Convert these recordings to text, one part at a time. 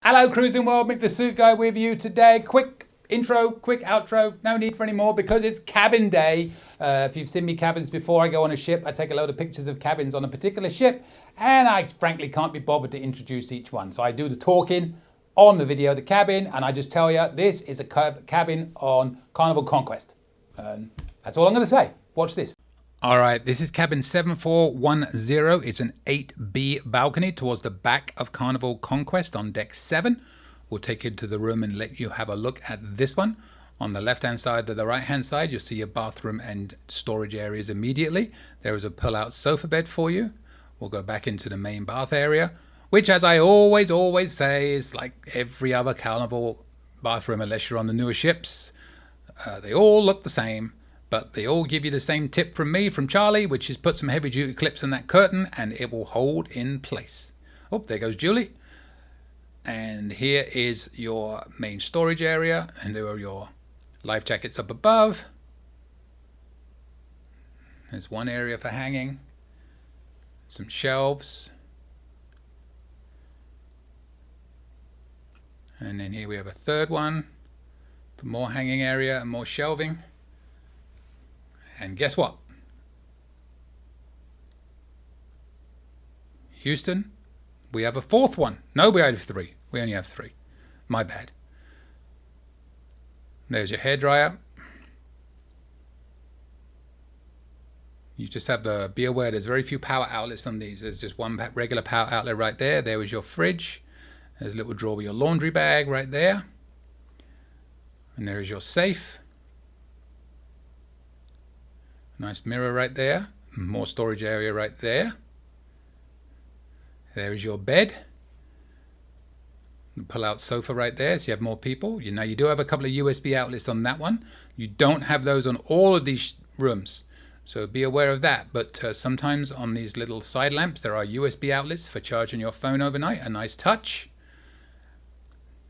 Hello Cruising World, Mick the Suit Guy with you today. Quick intro, quick outro, no need for any more because it's cabin day. If you've seen me cabins before, I go on a ship, I take a load of pictures of cabins on a particular ship, and I frankly can't be bothered to introduce each one. So I do the talking on the video, the cabin, and I just tell you, this is a cabin on Carnival Conquest. That's all I'm going to say. Watch this. All right, this is cabin 7410. It's an 8B balcony towards the back of Carnival Conquest on deck 7. We'll take you to the room and let you have a look at this one. On the left-hand side to the right-hand side, you'll see your bathroom and storage areas immediately. There is a pull-out sofa bed for you. We'll go back into the main bath area, which, as I always say, is like every other Carnival bathroom unless you're on the newer ships. They all look the same. But they all give you the same tip from me, from Charlie, which is put some heavy duty clips in that curtain and it will hold in place. Oh, there goes Julie. And here is your main storage area, and there are your life jackets up above. There's one area for hanging, some shelves. And then here we have a third one for more hanging area and more shelving. And guess what? Houston, we have a fourth one. No, we have three. We only have three. My bad. There's your hairdryer. You just have to be aware there's very few power outlets on these. There's just one regular power outlet right there. There is your fridge. There's a little drawer with your laundry bag right there. And there is your safe. Nice mirror right there. More storage area right there. There is your bed. Pull out sofa right there so you have more people. Now you do have a couple of USB outlets on that one. You don't have those on all of these rooms. So be aware of that. But sometimes on these little side lamps there are USB outlets for charging your phone overnight. A nice touch.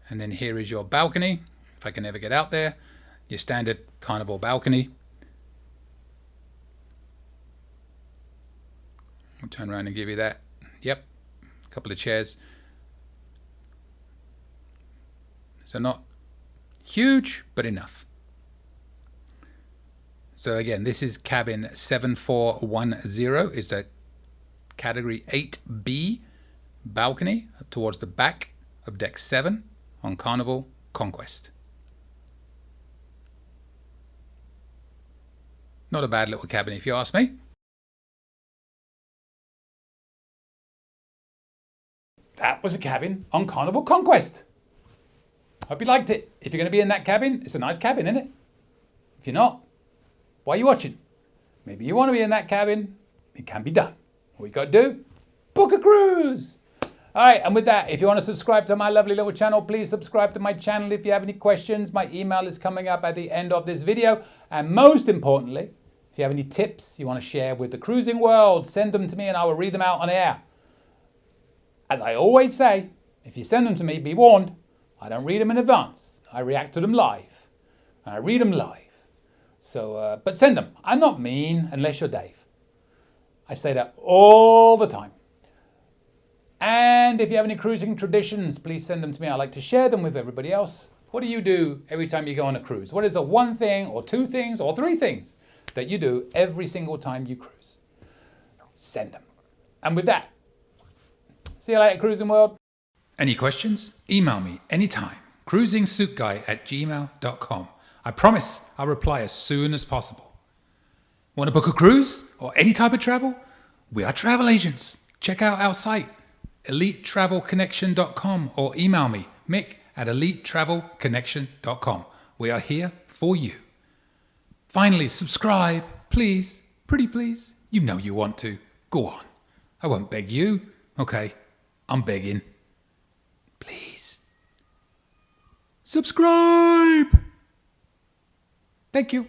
And then here is your balcony. If I can ever get out there. Your standard Carnival balcony. I'll turn around and give you that. Yep, a couple of chairs. So not huge, but enough. So again, this is cabin 7410. It's a category 8B balcony towards the back of deck 7 on Carnival Conquest. Not a bad little cabin if you ask me. That was a cabin on Carnival Conquest. Hope you liked it. If you're going to be in that cabin, it's a nice cabin, isn't it? If you're not, why are you watching? Maybe you want to be in that cabin. It can be done. All you got to do, book a cruise. All right, and with that, if you want to subscribe to my lovely little channel, please subscribe to my channel. If you have any questions, my email is coming up at the end of this video. And most importantly, if you have any tips you want to share with the cruising world, send them to me and I will read them out on air. As I always say, if you send them to me, be warned, I don't read them in advance. I react to them live. And I read them live. So, but send them. I'm not mean unless you're Dave. I say that all the time. And if you have any cruising traditions, please send them to me. I like to share them with everybody else. What do you do every time you go on a cruise? What is the one thing or two things or three things that you do every single time you cruise? Send them. And with that, see you later, Cruising World. Any questions? Email me anytime. cruisingsuitguy@gmail.com. I promise I'll reply as soon as possible. Want to book a cruise or any type of travel? We are travel agents. Check out our site, elitetravelconnection.com, or email me, mick@elitetravelconnection.com. We are here for you. Finally, subscribe, please. Pretty please. You know you want to. Go on. I won't beg you. Okay. I'm begging. Please. Subscribe. Thank you.